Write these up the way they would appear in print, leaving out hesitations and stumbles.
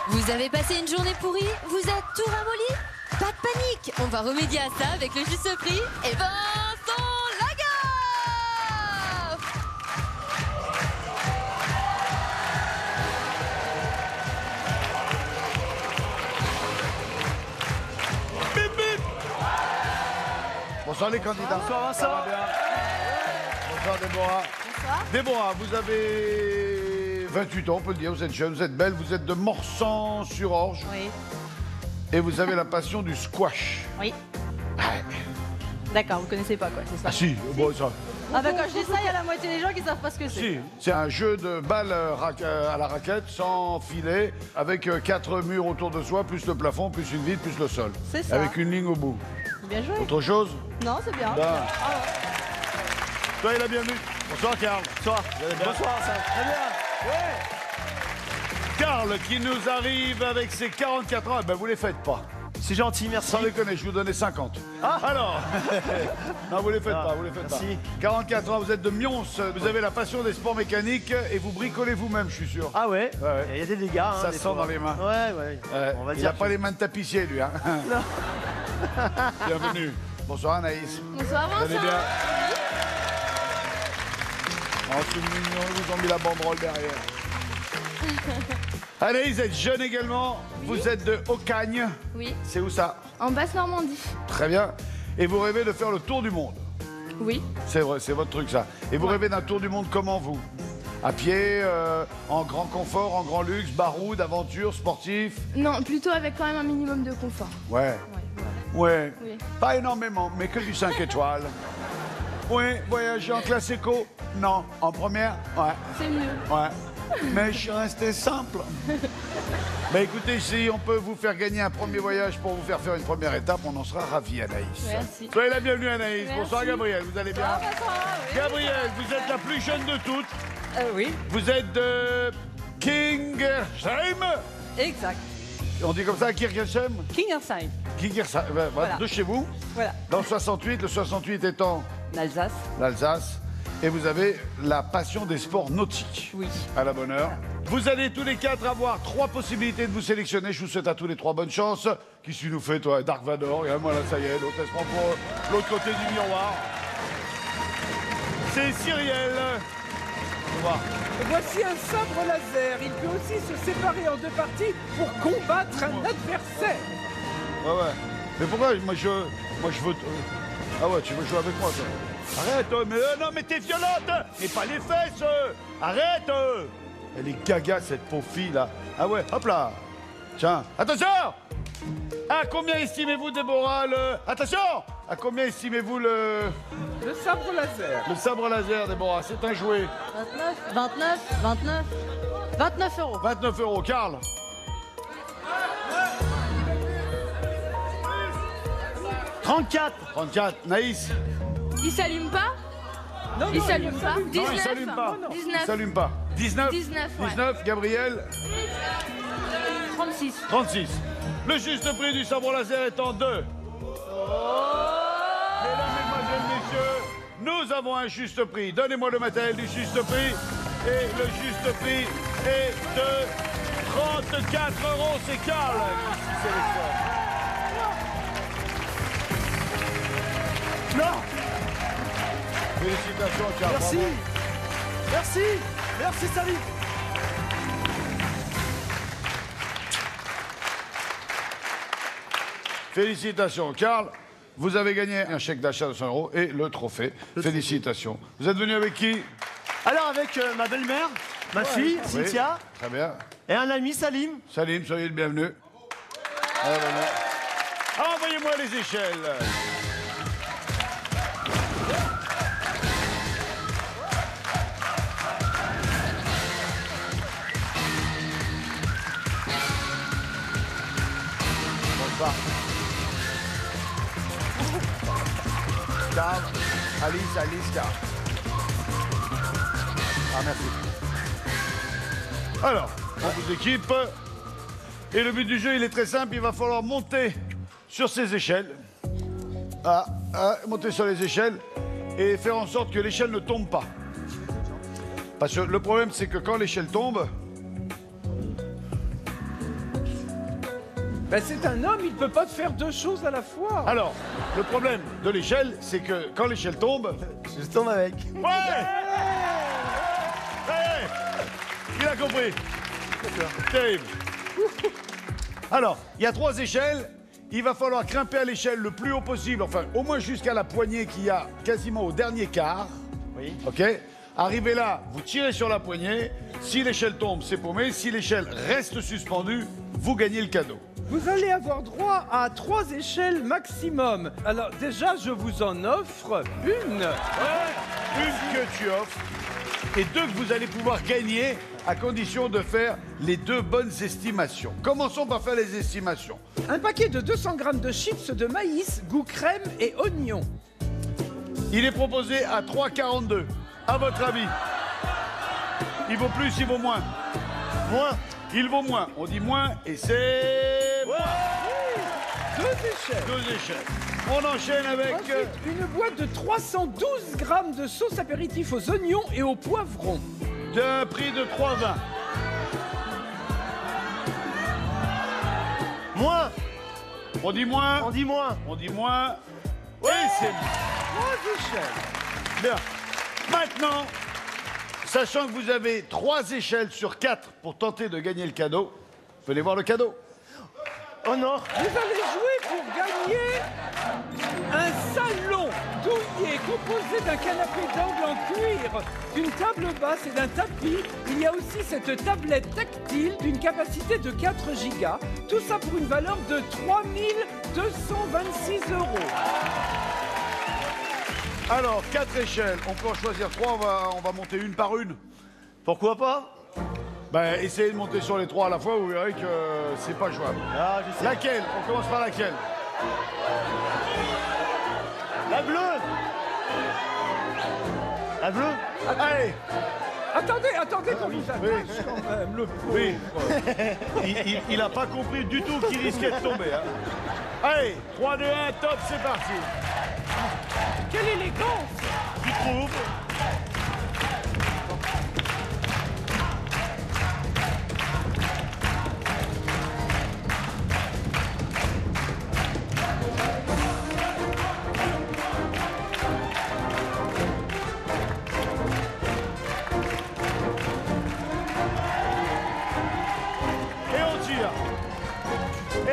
Vous avez passé une journée pourrie? Vous êtes tout ramolli? Pas de panique, on va remédier à ça avec le juste prix et Vincent Lagaffe. Bip bip. Bonsoir les candidats. Bonsoir Vincent. Ça va bien? Bonsoir Déborah. Bonsoir. Déborah, vous avez 28 ans, on peut le dire, vous êtes jeune, vous êtes belle, vous êtes de Morsan-sur-Orge. Oui. Et vous avez la passion du squash. Oui. Ouais. D'accord, vous connaissez pas quoi, c'est ça? Ah si, bon ça. Ah bah quand je dis ça, il y a la moitié des gens qui savent pas ce que c'est. Si, c'est un jeu de balles à la raquette, sans filet, avec 4 murs autour de soi, plus le plafond, plus une vitre, plus le sol. C'est ça. Avec une ligne au bout. Bien joué. Autre chose? Non, c'est bien. Ben. Ah ouais. Soyez la bienvenue. Bonsoir Karl. Bonsoir. Vous allez bien? Bonsoir, ça va très bien. Ouais. Karl qui nous arrive avec ses 44 ans, eh ben vous les faites pas. C'est gentil, merci. Sans déconner, je vous donnais 50. Ah. Alors non, vous les faites pas, vous les faites merci. pas. 44 ans, vous êtes de Mions, vous avez la passion des sports mécaniques et vous bricolez vous-même, je suis sûr. Ah ouais, Ouais. Il y a des dégâts. Ça des sent fois. dans les mains. Ouais. On va il dire. n'a pas les mains de tapissier, lui. Hein. Bienvenue. Bonsoir Anaïs. Bonsoir Vous allez Vincent. bien? Oh, c'est mignon, ils vous ont mis la banderole derrière. Anaïs, vous êtes jeune également. Oui. Vous êtes de Aucagne. Oui, C'est où ça? en Basse-Normandie. Très bien. Et vous rêvez de faire le tour du monde. Oui. C'est vrai, c'est votre truc ça. Et vous rêvez d'un tour du monde comment vous? À pied, en grand confort, en grand luxe, baroud, aventure, sportif? Non, plutôt avec quand même un minimum de confort. Ouais. Ouais, Ouais. Oui. Pas énormément, mais que du 5 étoiles. Ouais. Voyager en classe éco? Non. En première? Ouais. C'est mieux. Ouais. Mais je suis resté simple. Bah écoutez, si on peut vous faire gagner un premier voyage pour vous faire faire une première étape, on en sera ravis, Anaïs. Merci. Soyez la bienvenue, Anaïs. Merci. Bonsoir, Gabriel. Vous allez bien? Gabriel, vous êtes la plus jeune de toutes. Oui, Vous êtes de Kingersheim. exact. On dit comme ça, Kirchheim? Kingersheim, Kingersheim, Voilà. de chez vous. voilà. Dans le 68, le 68 étant L'Alsace, l'Alsace. Et vous avez la passion des sports nautiques. oui. À la bonne heure. Vous allez tous les quatre avoir 3 possibilités de vous sélectionner. Je vous souhaite à tous les 3 bonne chance. Qui s'y nous fait, toi? Dark Vador. Regarde, moi là, ça y est, l'autre, elle se prend pour l'autre côté du miroir. C'est Cyrielle. Au revoir. Voici un sabre laser. Il peut aussi se séparer en 2 parties pour combattre un adversaire. Ouais. Mais pourquoi moi je veux. Ah ouais, tu veux jouer avec moi, toi? Arrête, mais non, mais t'es violente. Mais pas les fesses. Arrête. Elle est gaga, cette pauvre fille, là. Ah ouais, hop là. Tiens, attention. À combien estimez-vous, Déborah, le... Attention. À combien estimez-vous le Sabre laser. sabre laser, Déborah? C'est un jouet. 29 euros. 29 euros. Karl? 34. 34. Naïs? Il s'allume pas? Non, Il non, s'allume pas? Non, il 19. s'allume pas. Il 19. s'allume pas. 19? 19, ouais. 19, Gabriel? 36. 36. Le juste prix du sabre laser étant 2. Mesdames, Mesdemoiselles, Messieurs, nous avons un juste prix. Donnez-moi le matériel du juste prix. Et le juste prix est de 34 euros. C'est Karl qui sélectionne. Non. Félicitations, Karl. Merci. Bravo. Merci. Merci, Sally. Félicitations, Karl. Vous avez gagné un chèque d'achat de 100 euros et le trophée. Félicitations. Vous êtes venu avec qui? Alors, avec ma belle-mère, ma fille, Oui. Cynthia, Très bien. et un ami, Salim. Salim, soyez le bienvenu. Envoyez-moi les échelles. Bonsoir. Carl, Alice, Carl. Ah, merci. Alors, on vous équipe. Et le but du jeu, il est très simple. Il va falloir monter sur ces échelles. Monter sur les échelles et faire en sorte que l'échelle ne tombe pas. Parce que le problème, c'est que quand l'échelle tombe, Ben, c'est un homme, il peut pas faire deux choses à la fois. Alors, le problème de l'échelle, c'est que quand l'échelle tombe... Je tombe avec. Ouais. Ouais. Il a compris. Terrible. Alors, il y a 3 échelles. Il va falloir grimper à l'échelle le plus haut possible, enfin, au moins jusqu'à la poignée qu'il y a quasiment au dernier quart. Oui. OK? Arrivé là, vous tirez sur la poignée. Si l'échelle tombe, c'est paumé. Si l'échelle reste suspendue, vous gagnez le cadeau. Vous allez avoir droit à 3 échelles maximum. Alors déjà, je vous en offre une. Une que tu offres et 2 que vous allez pouvoir gagner à condition de faire les 2 bonnes estimations. Commençons par faire les estimations. Un paquet de 200 grammes de chips de maïs, goût crème et oignon. Il est proposé à 3,42. À votre avis? Il vaut plus, il vaut moins? Moins. Il vaut moins. On dit moins et c'est... moins. 2 échelles. 2 échelles. On enchaîne avec... Ensuite, une boîte de 312 grammes de sauce apéritif aux oignons et aux poivrons. d'un prix de 3,20. Moins. On dit moins. On dit moins. On dit moins. Oui, c'est bien. 3 échelles. Bien. Maintenant, sachant que vous avez 3 échelles sur 4 pour tenter de gagner le cadeau, venez voir le cadeau. Oh non. Vous allez jouer pour gagner un salon douillet composé d'un canapé d'angle en cuir, d'une table basse et d'un tapis. Il y a aussi cette tablette tactile d'une capacité de 4 gigas. Tout ça pour une valeur de 3 226 €. Alors, 4 échelles, on peut en choisir 3, on va monter une par une. Pourquoi pas? Ben, essayez de monter sur les 3 à la fois, vous verrez que c'est pas jouable. Ah, je sais. Laquelle? On commence par laquelle? La bleue. La bleue. Allez. Attendez qu'on vous attache Oui. quand même, le pauvre. Oui. Il a pas compris du tout qu'il risquait de tomber. Hein. Allez, 3, 2, 1, top, c'est parti. Quelle élégance! Tu trouves? Et on tire. Et...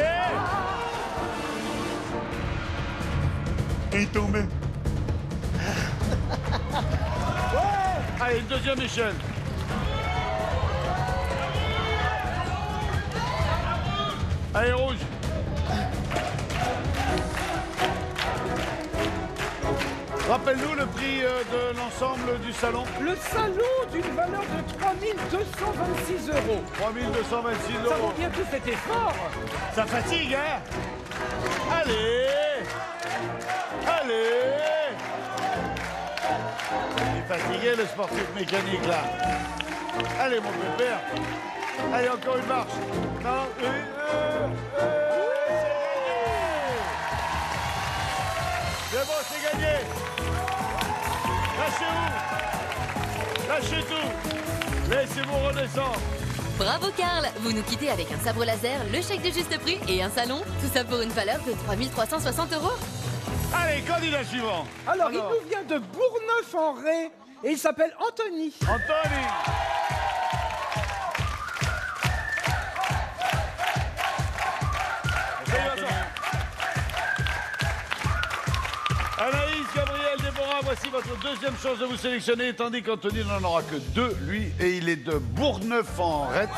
Il est tombé. Allez, une deuxième échelle. Allez, rouge. Rappelle-nous le prix de l'ensemble du salon. Le salon d'une valeur de 3 226 €. 3 226 Ça vaut €. bien tout cet effort. Ça fatigue, hein? Allez! Allez! Il est fatigué, le sportif mécanique, là. Allez, mon pépère. Allez, encore une marche. Non, c'est bon, c'est gagné. Lâchez-vous. Lâchez tout. Laissez-vous redescendre. Bravo Karl, vous nous quittez avec un sabre laser, le chèque de juste prix et un salon. Tout ça pour une valeur de 3 360 €. Allez, candidat suivant. Alors, il nous vient de Bourgneuf-en-Ré et il s'appelle Anthony. Anthony. Anaïs, Gabriel, Déborah, voici votre deuxième chance de vous sélectionner, tandis qu'Anthony n'en aura que 2, lui, et il est de Bourgneuf-en-Retz.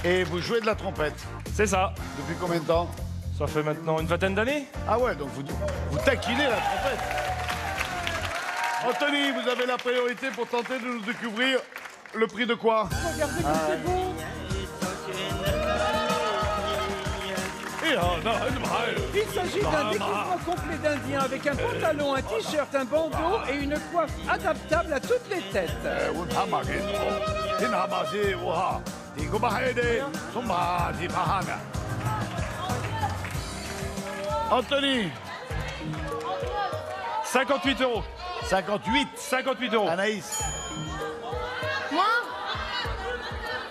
Et vous jouez de la trompette. C'est ça. Depuis combien de temps? Ça fait maintenant une vingtaine d'années. Ah ouais, donc vous taquinez la trompette. Anthony, vous avez la priorité pour tenter de nous découvrir le prix de quoi? Regardez comme c'est beau. Il s'agit d'un déguisement complet d'Indien avec un pantalon, un t-shirt, un bandeau et une coiffe adaptable à toutes les têtes. Anthony, 58 €. 58. 58 €. Anaïs,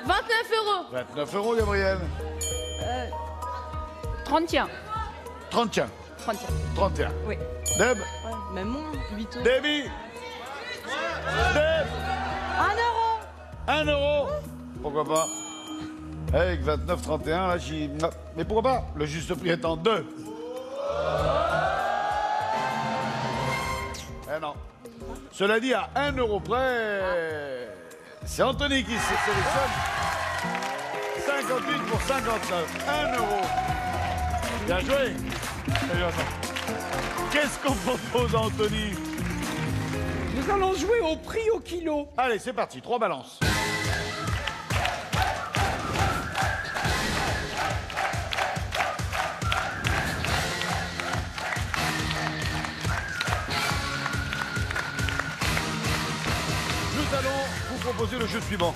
Moi 29 euros. 29 euros, Gabriel. 31. 31. 31. 31. Oui. Deb. Ouais, même moins, 8 euros. Debbie. Deb. 1 euro. 1 euro. Pourquoi pas? Avec 29,31, là, j'y... Mais pourquoi pas? Le juste prix est en 2. Eh non. Cela dit, à 1 euro près, c'est Anthony qui se sélectionne. 58 pour 59. 1 euro. Bien joué. Salut, Vincent. Qu'est-ce qu'on propose, Anthony? Nous allons jouer au prix au kilo. Allez, c'est parti. 3 balances. Nous allons vous proposer le jeu suivant.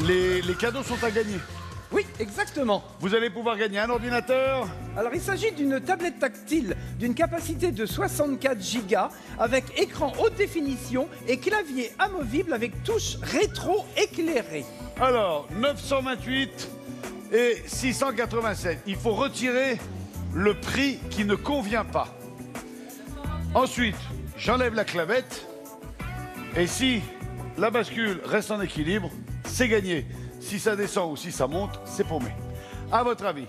Les cadeaux sont à gagner. Oui, exactement. Vous allez pouvoir gagner un ordinateur, Alors, il s'agit d'une tablette tactile d'une capacité de 64 Go avec écran haute définition et clavier amovible avec touche rétro-éclairée. alors 928 et 687. Il faut retirer le prix qui ne convient pas. Ensuite, j'enlève la clavette et si la bascule reste en équilibre, c'est gagné. Si ça descend ou si ça monte, c'est paumé. À votre avis,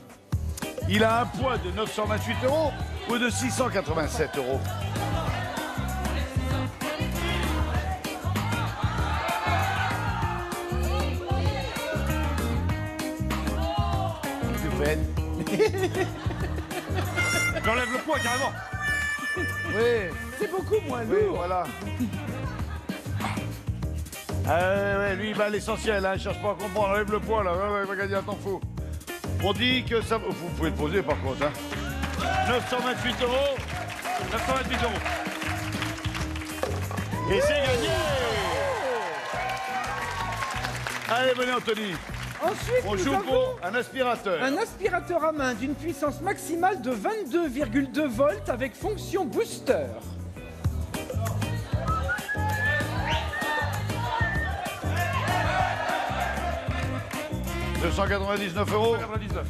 il a un poids de 928 euros ou de 687 euros? J'enlève le poids carrément. Oui. C'est beaucoup moins Oui, lourd. voilà. Ouais, lui, il va à l'essentiel, hein, il cherche pas à comprendre, enlève le poids, là, ouais, il va gagner un temps fou. On dit que ça... Vous pouvez le poser, par contre, hein. 928 euros. 928 euros. Et c'est gagné. Allez, venez, Anthony. Ensuite, On nous joue avons pour un aspirateur. un aspirateur à main d'une puissance maximale de 22,2 volts avec fonction booster. €. 299 euros. 99.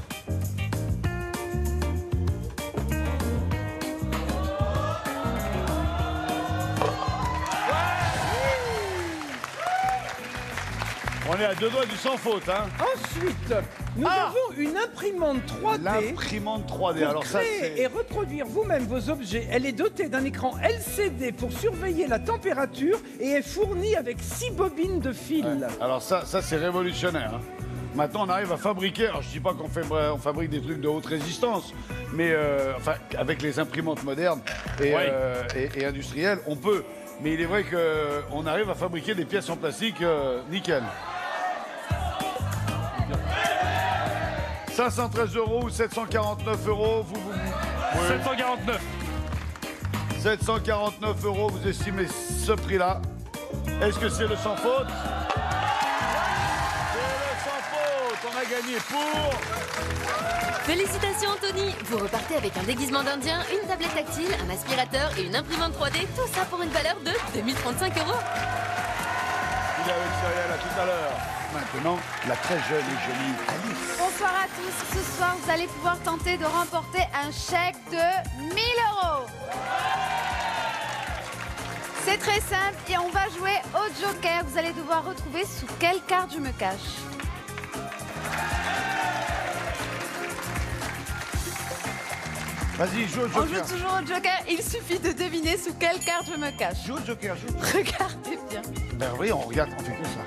On est à 2 doigts du sans faute, hein. Ensuite, nous Ah avons une imprimante 3D. L'imprimante 3D. Pour Alors ça, créer et c'est... reproduire vous-même vos objets, elle est dotée d'un écran LCD pour surveiller la température et est fournie avec 6 bobines de fil. Ouais. Alors ça c'est révolutionnaire, hein. Maintenant, on arrive à fabriquer, alors je dis pas on fabrique des trucs de haute résistance, mais enfin, avec les imprimantes modernes et, Ouais. et industrielles, on peut. Mais il est vrai qu'on arrive à fabriquer des pièces en plastique nickel. 513 euros ou 749 euros, vous... Oui. 749. 749 euros, vous estimez ce prix-là. Est-ce que c'est le sans faute? C'est le sans faute. On a gagné pour... Félicitations Anthony. Vous repartez avec un déguisement d'Indien, une tablette tactile, un aspirateur et une imprimante 3D. Tout ça pour une valeur de 2035 euros. Il est avec Cyril, à tout à l'heure. Maintenant, la très jeune et jolie Alice. Bonsoir à tous. Ce soir, vous allez pouvoir tenter de remporter un chèque de 1000 euros. C'est très simple et on va jouer au Joker. Vous allez devoir retrouver sous quelle carte je me cache. Vas-y, joue au On Joker. joue toujours au Joker. Il suffit de deviner sous quelle carte je me cache. Joue au Joker, joue. Regardez bien. Ben oui, on regarde, on fait que ça.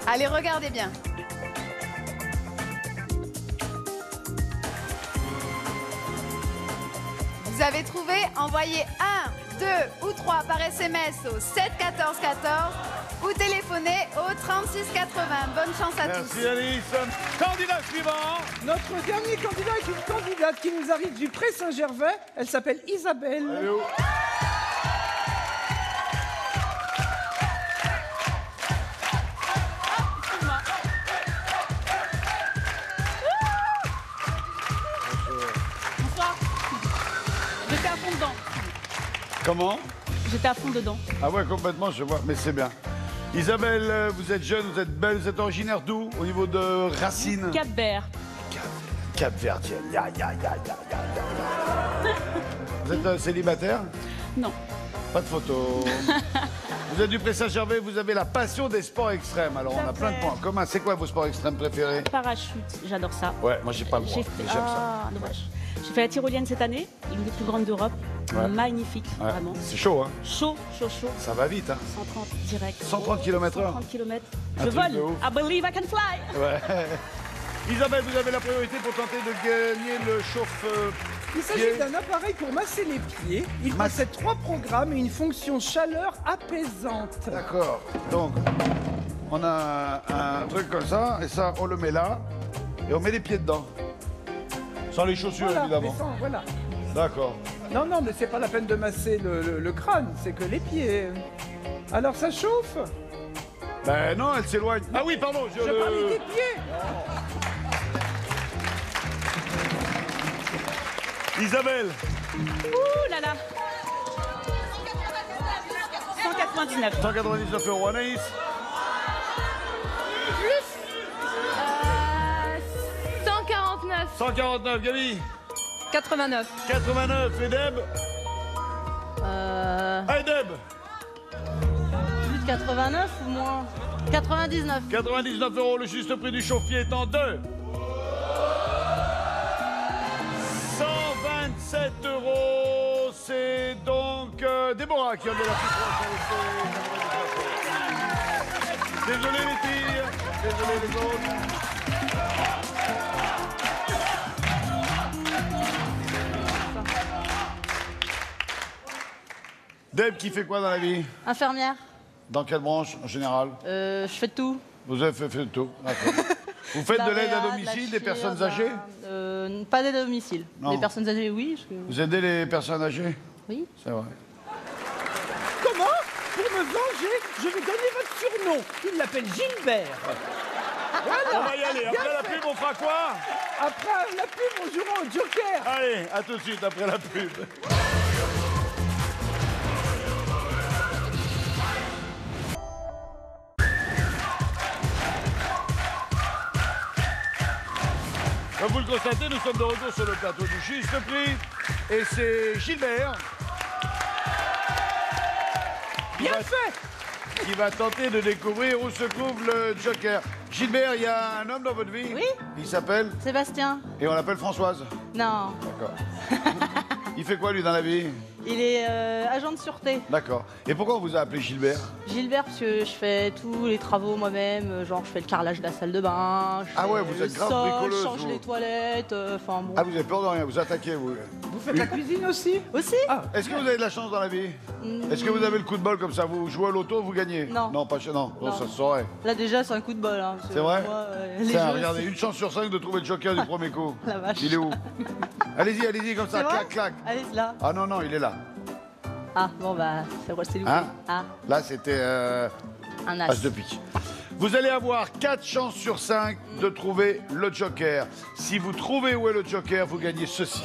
Allez, regardez bien. Vous avez trouvé? Envoyez 1, 2 ou 3 par SMS au 7 14 14 ou téléphonez au 36 80. Bonne chance à tous. Merci Alice. Candidat suivant. Notre dernier candidat est une candidate qui nous arrive du Pré-Saint-Gervais. Elle s'appelle Isabelle. Elle est où? Bonsoir. J'étais à fond dedans. Comment? J'étais à fond dedans. Ah ouais, complètement, je vois, mais c'est bien. Isabelle, vous êtes jeune, vous êtes belle, vous êtes originaire d'où au niveau de Racine? Cap-Vert. Cap-Verdienne. Vous êtes célibataire? Non. Pas de photo. Vous êtes du Pré-Saint-Gervais, vous avez la passion des sports extrêmes. Alors on a plein de points en commun. C'est quoi vos sports extrêmes préférés? Parachute, j'adore ça. Ouais, moi j'ai pas le droit, J'ai mais fait... j'aime ça. Ah, dommage. J'ai fait la tyrolienne cette année, l'une des plus grandes d'Europe. Ouais. Magnifique, Ouais. vraiment. C'est chaud, hein? Chaud. Ça va vite, hein? 130 direct. 130 km/h. 130 km. Un Je truc vole. de ouf. I believe I can fly. Ouais. Isabelle, vous avez la priorité pour tenter de gagner le chauffe. Il s'agit d'un appareil pour masser les pieds. Il possède 3 programmes et une fonction chaleur apaisante. D'accord. Donc, on a un truc comme ça, et ça, on le met là, et on met les pieds dedans. Sans les chaussures, Voilà, évidemment. mais sans- voilà. D'accord. Non, non, mais c'est pas la peine de masser le crâne, c'est que les pieds. Alors ça chauffe? Ben non, elle s'éloigne. Ah oui, pardon. Je parlais des pieds. Isabelle, Ouh là là. 199. 199 €. Anaïs, 149. 149. Gabi, 89. 89. Et Deb? Ah, et Deb, Plus de 89 ou moins? 99. 99 €. Le juste prix du chauffier étant de 127 €. C'est donc Déborah qui en est la plus proche avec ses 90 €. Désolé les filles, désolé les autres. Deb qui fait quoi dans la vie? Infirmière. Dans quelle branche en général? Je fais de tout. Vous avez fait de tout. D'accord. Vous faites de l'aide à domicile des personnes âgées? Pas d'aide à domicile. Non. Les personnes âgées, oui. Vous aidez les personnes âgées? Oui. C'est vrai. Comment? Pour me venger, je vais donner votre surnom. Il l'appelle Gilbert. On va y aller. Après la pub, on fera quoi? Après la pub, on jouera au Joker. Allez, à tout de suite après la pub. Comme vous le constatez, nous sommes de retour sur le plateau du Juste Prix. Et c'est Gilbert Bien fait. qui va tenter de découvrir où se trouve le Joker. Gilbert, il y a un homme dans votre vie? Oui. Il s'appelle? Sébastien. Et on l'appelle Françoise? Non. D'accord. Il fait quoi lui dans la vie? Il est agent de sûreté. D'accord. Et pourquoi on vous a appelé Gilbert? Gilbert, parce que je fais tous les travaux moi-même. Genre, je fais le carrelage de la salle de bain. Ah ouais, vous le êtes grave sol, bricoleuse, Je change vous. les toilettes. Enfin bon. Ah, vous avez peur de rien, vous attaquez, vous. Vous faites la cuisine aussi? Aussi. Est-ce que vous avez de la chance dans la vie? Est-ce que vous avez le coup de bol comme ça? Vous jouez à l'auto, vous gagnez? Non. Non, pas chez... Non, Non. ça se saurait. Là déjà, c'est un coup de bol. Hein, parce que C'est vrai? moi, les Tiens, jeux, regardez, une chance sur 5 de trouver le Joker du premier coup. La vache. Il est où? Allez-y, allez-y, comme ça, C'est vrai clac, clac. Allez, c'est là. Ah non, non, il est là. Ah, bon, bah, c'est loupé. Hein? Ah, Là, c'était un as. As de pique. Vous allez avoir 4 chances sur 5 de trouver le Joker. Si vous trouvez où est le Joker, vous gagnez ceci.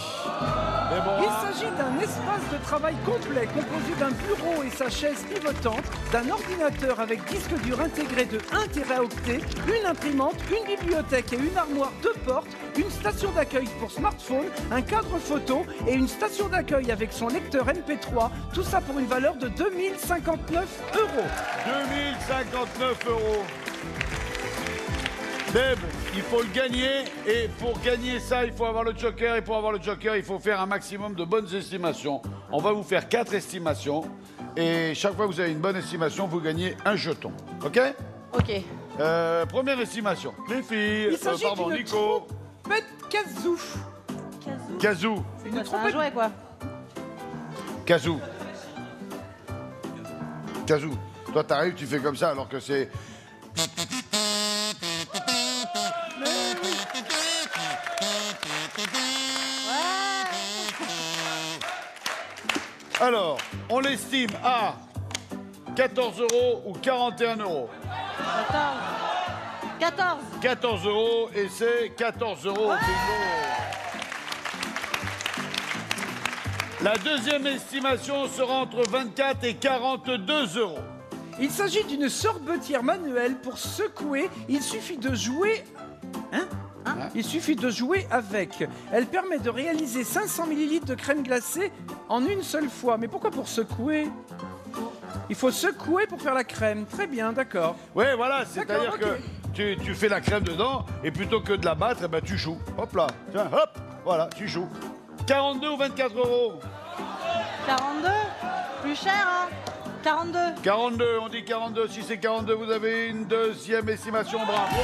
Il s'agit d'un espace de travail complet composé d'un bureau et sa chaise pivotante, d'un ordinateur avec disque dur intégré de 1 téraoctet, une imprimante, une bibliothèque et une armoire 2 portes, une station d'accueil pour smartphone, un cadre photo et une station d'accueil avec son lecteur MP3. Tout ça pour une valeur de 2059 €. 2059 €. Deb, il faut le gagner et pour gagner ça, il faut avoir le Joker et pour avoir le Joker, il faut faire un maximum de bonnes estimations. On va vous faire 4 estimations et chaque fois que vous avez une bonne estimation, vous gagnez un jeton. OK? Ok. Première estimation. Les filles, Il s'agit pardon, d'une Nico, trompette kazoo. Kazoo, C'est un jouet, quoi. Kazoo. Kazoo. Toi, t'arrives, tu fais comme ça alors que c'est... Alors, on l'estime à 14 € ou 41 €. 14. 14 € et c'est 14 €. Bingo. La deuxième estimation sera entre 24 et 42 €. Il s'agit d'une sorbetière manuelle pour secouer. Il suffit de jouer... Il suffit de jouer avec. Elle permet de réaliser 500 ml de crème glacée en une seule fois. Mais pourquoi pour secouer? Il faut secouer pour faire la crème. Très bien, d'accord. Ouais, voilà, c'est-à-dire D'accord, que tu fais la crème dedans et plutôt que de la battre, eh ben, tu joues. Hop là, tiens, hop, voilà, tu joues. 42 ou 24 €? 42. Plus cher, hein. 42. 42, on dit 42. Si c'est 42, vous avez une deuxième estimation. Bravo.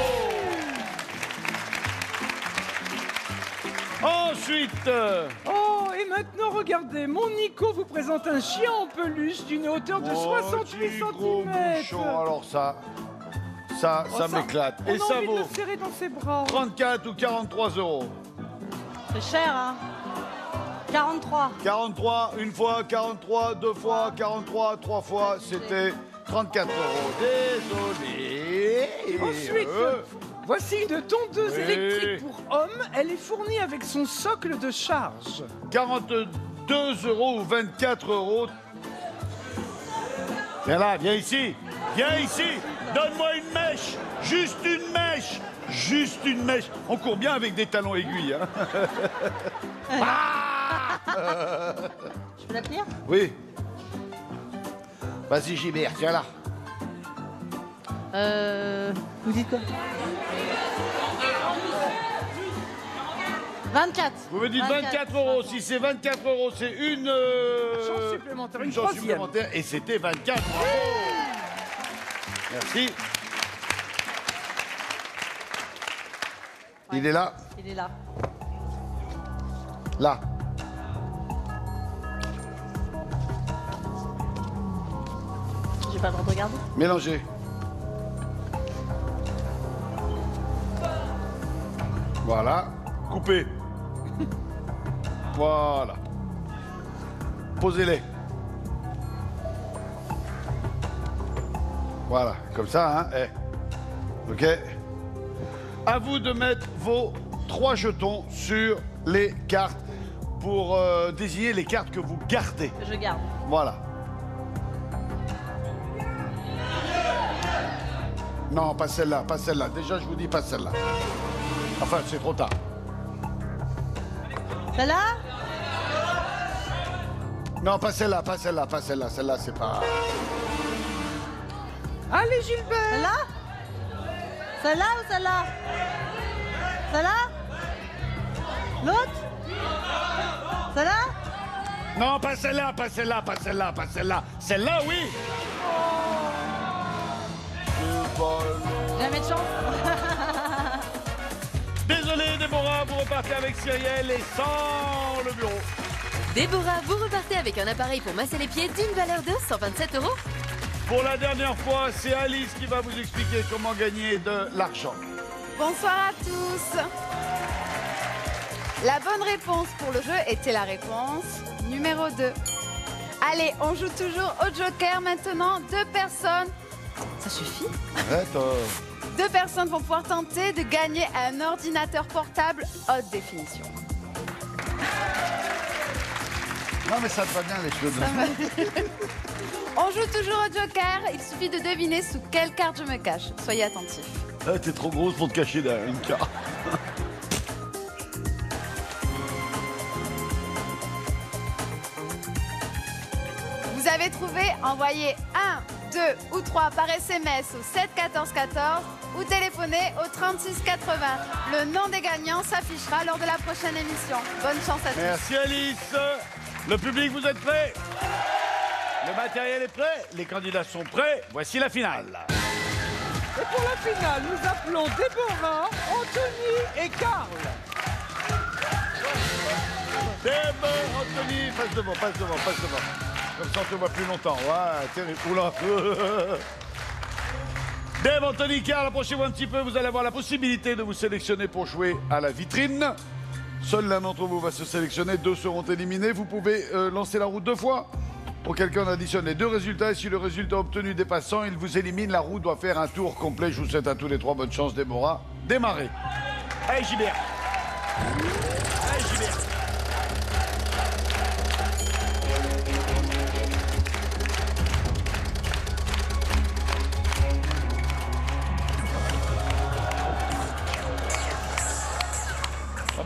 Ensuite, Oh, et maintenant, regardez, mon Nico vous présente un chien en peluche d'une hauteur de 68 gros bouchon. cm. Alors ça m'éclate. Et On a ça envie de vaut le serrer dans ses bras. 34 ou 43 €. C'est cher, hein. 43. 43, une fois, 43, deux fois, 43, trois fois, c'était 34 €. Désolé. Ensuite, voici une tondeuse Oui. électrique pour hommes. Elle est fournie avec son socle de charge. 42 € ou 24 €. Viens là, viens ici. Viens ici. Donne-moi une mèche. Juste une mèche. Juste une mèche. On court bien avec des talons aiguilles. Hein. Je peux la tenir? Oui. Vas-y, Gilbert, tiens là. Vous dites quoi? 24. Vous me dites 24 €. Si c'est 24 €, c'est une Chance supplémentaire, une chance troisième. supplémentaire. Et c'était 24. Bravo. Merci. Il est là. Il est là. Là. J'ai pas le droit de regarder. Mélangez. Voilà. Coupez. Voilà. Posez-les. Voilà, comme ça, hein. Ok. À vous de mettre vos 3 jetons sur les cartes pour désigner les cartes que vous gardez. Que je garde. Voilà. Non, pas celle-là, pas celle-là. Déjà, je vous dis pas celle-là. Enfin, c'est trop tard. Celle-là? Non, pas celle-là, pas celle-là, pas celle-là. Celle-là, c'est pas... Allez, Gilbert. Celle-là? Celle-là ou celle-là? Celle-là? L'autre? Celle-là? Non, pas celle-là, pas celle-là, pas celle-là, pas celle-là. Celle-là, oui. Jamais de chance. Désolé, Déborah, vous repartez avec Cyrielle et sans le bureau. Déborah, vous repartez avec un appareil pour masser les pieds d'une valeur de 127 €. Pour la dernière fois, c'est Alice qui va vous expliquer comment gagner de l'argent. Bonsoir à tous. La bonne réponse pour le jeu était la réponse numéro 2. Allez, on joue toujours au Joker maintenant. 2 personnes. Ça suffit? Arrête. 2 personnes vont pouvoir tenter de gagner un ordinateur portable haute définition. Non, mais ça te va bien, les cheveux blancs. On joue toujours au Joker. Il suffit de deviner sous quelle carte je me cache. Soyez attentifs. Ah, t'es trop grosse pour te cacher derrière une carte. Vous avez trouvé? Envoyez 1, 2 ou 3 par SMS au 7 14 14 ou téléphonez au 36 80. Le nom des gagnants s'affichera lors de la prochaine émission. Bonne chance à tous. Merci, Alice. Le public, vous êtes prêts? Le matériel est prêt? Les candidats sont prêts? Voici la finale. Et pour la finale, nous appelons Déborah, Anthony et Karl. Déborah, Anthony, passe devant, passe devant, passe devant. Comme ça, on te voit plus longtemps. Ouais, terrible. Oula. Dave, Anthony, Karl, approchez-vous un petit peu. Vous allez avoir la possibilité de vous sélectionner pour jouer à la vitrine. Seul l'un d'entre vous va se sélectionner. 2 seront éliminés. Vous pouvez lancer la roue 2 fois. Auquel cas, on additionne les 2 résultats. Et si le résultat obtenu dépasse 100, il vous élimine. La roue doit faire un tour complet. Je vous souhaite à tous les 3 bonne chance, Déborah. Démarrez. Allez, Gilbert. Allez, Gilbert.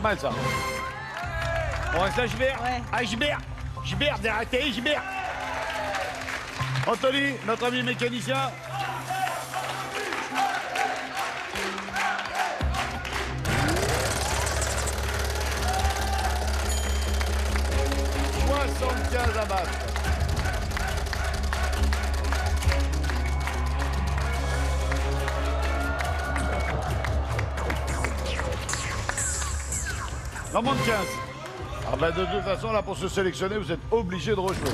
mal ça. On reste là, Gilbert. Ouais. Ah, Gilbert. Gilbert, arrêtez, Gilbert. Anthony, notre ami mécanicien. À battre. Il en manque 15. Ah ben de toute façon, là, pour se sélectionner, vous êtes obligé de rejouer.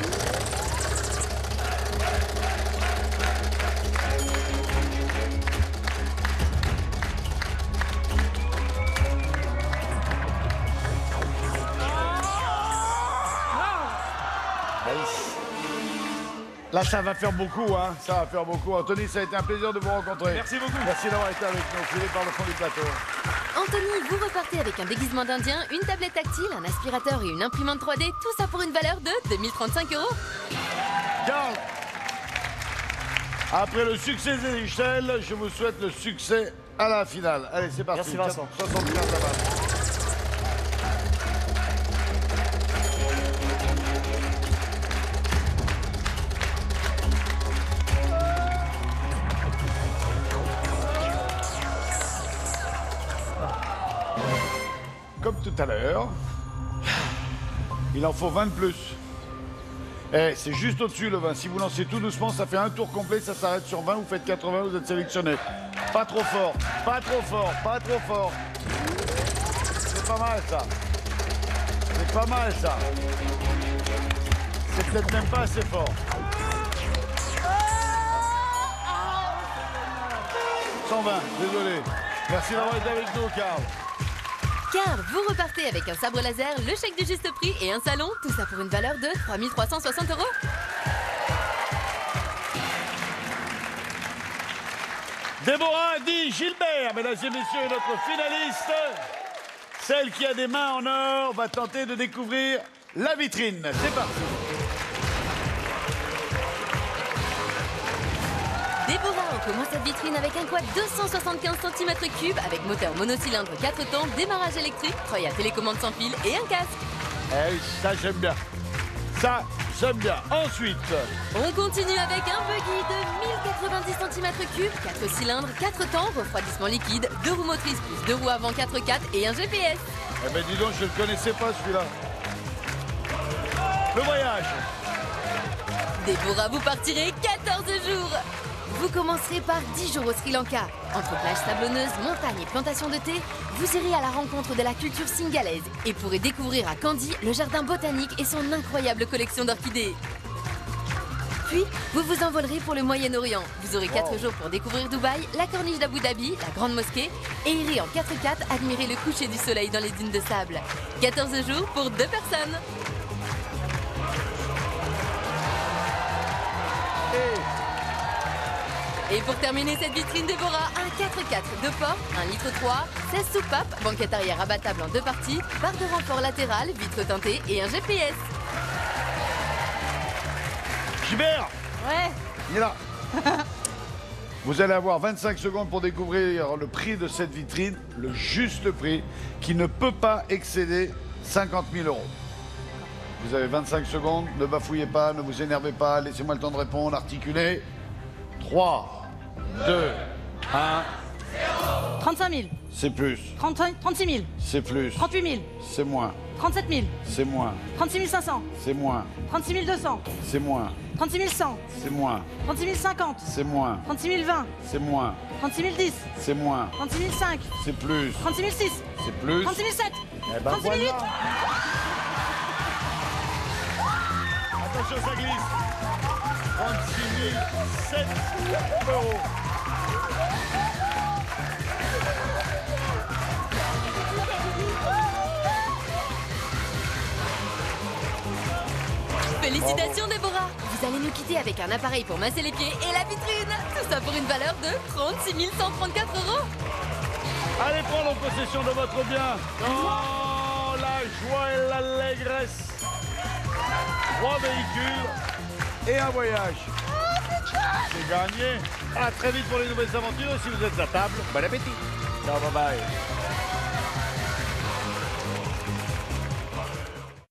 Là, ça va faire beaucoup, hein. Ça va faire beaucoup. Anthony, ça a été un plaisir de vous rencontrer. Merci beaucoup. Merci d'avoir été avec nous. Filez par le fond du plateau. Anthony, vous repartez avec un déguisement d'Indien, une tablette tactile, un aspirateur et une imprimante 3D, tout ça pour une valeur de 2035 €. Garde. Après le succès des échelles, je vous souhaite le succès à la finale. Allez, c'est parti. Merci, Vincent. 75 à battre. Comme tout à l'heure, il en faut 20 de plus. Eh, c'est juste au-dessus le 20. Si vous lancez tout doucement, ça fait un tour complet, ça s'arrête sur 20, vous faites 80, vous êtes sélectionné. Pas trop fort, pas trop fort, pas trop fort. C'est pas mal ça. C'est pas mal ça. C'est peut-être même pas assez fort. 120, désolé. Merci d'avoir été avec nous, Karl. Car vous repartez avec un sabre laser, le chèque du juste prix et un salon, tout ça pour une valeur de 3360 €. Déborah dit Gilbert, mesdames et messieurs, notre finaliste. Celle qui a des mains en or va tenter de découvrir la vitrine. C'est parti. Déborah, on commence cette vitrine avec un quad 275 cm3 avec moteur monocylindre 4 temps, démarrage électrique, Troya télécommande sans fil et un casque. Eh oui, ça j'aime bien. Ça, j'aime bien. Ensuite, On continue avec un buggy de 1090 cm3, 4 cylindres, 4 temps, refroidissement liquide, 2 roues motrices plus 2 roues avant 4x4 et un GPS. eh ben dis donc, je ne le connaissais pas celui-là. Le voyage. Déborah, vous partirez 14 jours. Vous commencerez par 10 jours au Sri Lanka. Entre plages sablonneuses, montagnes et plantations de thé, vous irez à la rencontre de la culture singalaise et pourrez découvrir à Kandy le jardin botanique et son incroyable collection d'orchidées. Puis, vous vous envolerez pour le Moyen-Orient. Vous aurez 4 jours pour découvrir Dubaï, la corniche d'Abu Dhabi, la grande mosquée et irez en 4x4 admirer le coucher du soleil dans les dunes de sable. 14 jours pour 2 personnes. Et pour terminer cette vitrine, Déborah, un 4x4 de port, 1,3 litre, 16 soupapes, banquette arrière abattable en 2 parties, barre de renfort latérale, vitre teintée et un GPS. Gilbert, Ouais. il est là. Vous allez avoir 25 secondes pour découvrir le prix de cette vitrine, le juste prix, qui ne peut pas excéder 50 000 €. Vous avez 25 secondes, ne bafouillez pas, ne vous énervez pas, laissez-moi le temps de répondre, articulez. 3, 2, 1, 35 000. c'est plus, 36 000. c'est plus, 38 000. c'est moins, 37 000. c'est moins, 36 500. c'est moins, 36 200. c'est moins, 36 100. c'est moins, 36 050. c'est moins, 36 020. c'est moins, 36 010. c'est moins, 36 5. c'est plus, 36 6. c'est plus. 36 7. Eh ben 36 8. voilà. Attention, ça glisse. 36 700 €. Félicitations, Déborah. Vous allez nous quitter avec un appareil pour masser les pieds et la vitrine. Tout ça pour une valeur de 36 134 €. Allez prendre possession de votre bien. Dans la joie et l'allégresse. 3 véhicules et un voyage. C'est gagné. À très vite pour les nouvelles aventures. Si vous êtes à table, bon appétit. Ciao, bye bye.